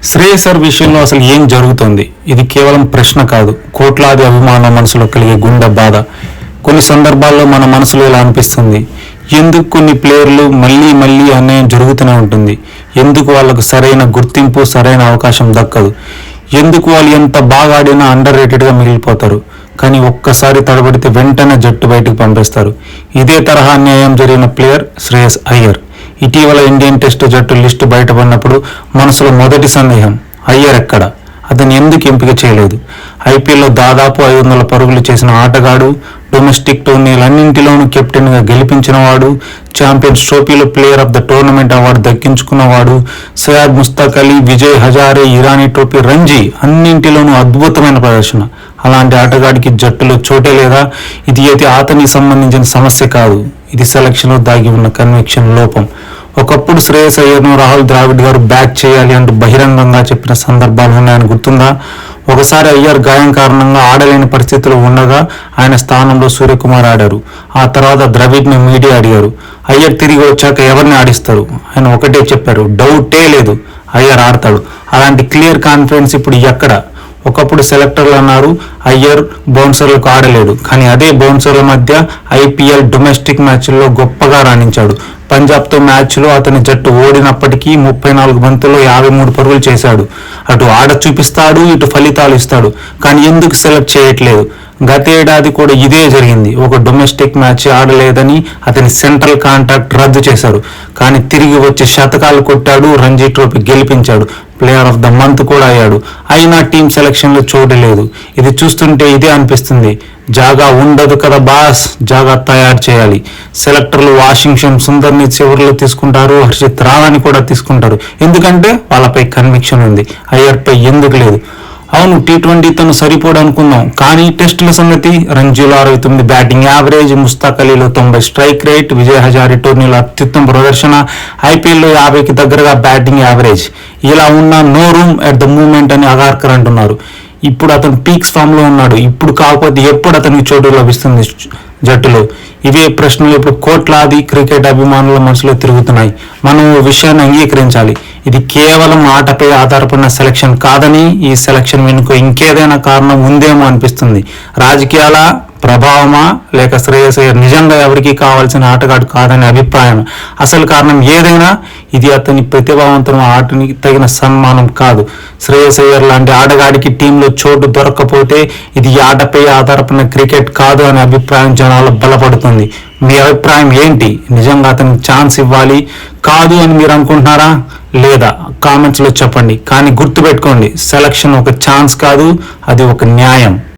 శ్రేయసర్ విషయంలో అసలు ఏం జరుగుతుంది? ఇది కేవలం ప్రశ్న కాదు, కోట్లాది అభిమానుల మనసులో కలిగే గుండె బాధ. కొన్ని సందర్భాల్లో మన మనసులో ఇలా అనిపిస్తుంది, ఎందుకు కొన్ని ప్లేయర్లు మళ్ళీ మళ్ళీ అన్యాయం జరుగుతూనే ఉంటుంది? ఎందుకు వాళ్ళకు సరైన గుర్తింపు, సరైన అవకాశం దక్కదు? ఎందుకు వాళ్ళు ఎంత బాగా ఆడినా అండర్ రేటెడ్గా మిగిలిపోతారు, కానీ ఒక్కసారి తడబడితే వెంటనే జట్టు బయటకు పంపిస్తారు? ఇదే తరహా అన్యాయం జరిగిన ప్లేయర్ శ్రేయస్ అయ్యర్. ఇటీవల ఇండియన్ టెస్ట్ జట్టు లిస్టు బయటపడినప్పుడు మనసులో మొదటి సందేహం, అయ్యర్ ఎక్కడ? అతను ఎందుకు ఎంపిక చేయలేదు? ఐపీఎల్లో దాదాపు 500 పరుగులు చేసిన ఆటగాడు, డొమెస్టిక్ టోర్నీలన్నింటిలోనూ కెప్టెన్గా గెలిపించినవాడు, ఛాంపియన్స్ ట్రోఫీలో player of the tournament award దక్కించుకున్నవాడు, సయ్యద్ ముస్తాక్ అలీ, విజయ్ హజారే, ఇరానీ ట్రోఫీ, రంజీ అన్నింటిలోనూ అద్భుతమైన ప్రదర్శన. అలాంటి ఆటగాడికి జట్టులో చోటే లేదా? ఇది అయితే అతనికి సంబంధించిన సమస్య కాదు, ఇది సెలక్షన్లో దాగి ఉన్న కన్విక్షన్ లోపం. ఒకప్పుడు శ్రేయస్ అయ్యర్ను రాహుల్ ద్రావిడ్ గారు బ్యాక్ చేయాలి అంటూ బహిరంగంగా చెప్పిన సందర్భాలు ఉన్నాయని గుర్తుందా? ఒకసారి అయ్యర్ గాయం కారణంగా ఆడలేని పరిస్థితిలో ఉండగా ఆయన స్థానంలో సూర్యకుమార్ ఆడారు. ఆ తర్వాత ద్రవిడ్ని మీడియా అడిగారు, అయ్యర్ తిరిగి వచ్చాక ఎవరిని ఆడిస్తారు? ఆయన ఒకటే చెప్పారు, డౌటే లేదు, అయ్యర్ ఆడతాడు. అలాంటి క్లియర్ కాన్ఫిడెన్స్ ఇప్పుడు ఎక్కడ? ఒకప్పుడు సెలెక్టర్లు అన్నారు అయ్యర్ బౌన్సర్లకు ఆడలేడు, కానీ అదే బౌన్సర్ల మధ్య ఐపీఎల్ డొమెస్టిక్ మ్యాచ్ల్లో గొప్పగా రాణించాడు. పంజాబ్తో మ్యాచ్లో అతని జట్టు ఓడినప్పటికీ 34 బంతుల్లో 53 పరుగులు చేశాడు. అటు ఆడ చూపిస్తాడు, ఇటు ఫలితాలు ఇస్తాడు. కానీ ఎందుకు సెలెక్ట్ చేయట్లేదు? గతేడాది కూడా ఇదే జరిగింది. ఒక డొమెస్టిక్ మ్యాచ్ ఆడలేదని అతని సెంట్రల్ కాంట్రాక్ట్ రద్దు చేశారు, కానీ తిరిగి వచ్చి శతకాలు కొట్టాడు, రంజీ ట్రోఫీ గెలిపించాడు, ప్లేయర్ ఆఫ్ ద మంత్ కూడా అయ్యాడు. అయినా టీం సెలక్షన్లో చూడలేదు. ఇది చూస్తుంటే ఇదే అనిపిస్తుంది, జాగా ఉండదు కదా బాస్, జాగా తయారు చేయాలి. సెలెక్టర్లు వాషింగ్టన్ సుందర్ని చివరిలో తీసుకుంటారు, హర్షిత్ రాణాని కూడా తీసుకుంటారు, ఎందుకంటే వాళ్ళపై కన్విక్షన్ ఉంది. అయ్యర్పై ఎందుకు లేదు? అవును, T20 తను సరిపోడు అనుకుందాం, కానీ టెస్టుల సంగతి? రంజీలో 69 బ్యాటింగ్ యావరేజ్, ముస్తాక్ అలీలో 90 స్ట్రైక్ రేట్, విజయ్ హజారే టోర్నీలో అత్యుత్తమ ప్రదర్శన, ఐపీఎల్లో 50కి దగ్గరగా బ్యాటింగ్ యావరేజ్. ఇలా ఉన్న no room at the moment అని అగార్కర్ అంటున్నారు. ఇప్పుడు అతను పీక్స్ ఫామ్ లో ఉన్నాడు, ఇప్పుడు కాకపోతే ఎప్పుడు అతనికి చోటు లభిస్తుంది జట్టులో? ఇవే ప్రశ్నలు ఇప్పుడు కోట్లాది క్రికెట్ అభిమానుల మనసులో తిరుగుతున్నాయి. మనం ఈ విషయాన్ని అంగీకరించాలి, ఇది కేవలం ఆటపై ఆధారపడిన సెలక్షన్ కాదని, ఈ సెలక్షన్ వెనుక ఇంకేదైనా కారణం ఉందేమో అనిపిస్తుంది. రాజకీయాల ప్రభావమా, లేక శ్రేయస్ అయ్యర్ నిజంగా ఎవరికి కావాల్సిన ఆటగాడు కాదనే అభిప్రాయం? అసలు కారణం ఏదైనా ఇది అతని ప్రతిభావంతమైన ఆటనికి తగిన సన్మానం కాదు. శ్రేయస్ అయ్యర్ లాంటి ఆటగాడికి టీంలో చోటు దొరకకపోతే ఇది ఆటపై ఆధారపడిన క్రికెట్ కాదు అనే అభిప్రాయం జనాలు బలపడుతుంది. మీ అభిప్రాయం ఏంటి? నిజంగా అతనికి ఛాన్స్ ఇవ్వాలి కాదు అని మీరు అనుకుంటున్నారా? లేదా కామెంట్స్లో చెప్పండి. కానీ గుర్తుపెట్టుకోండి, సెలక్షన్ ఒక ఛాన్స్ కాదు, అది ఒక న్యాయం.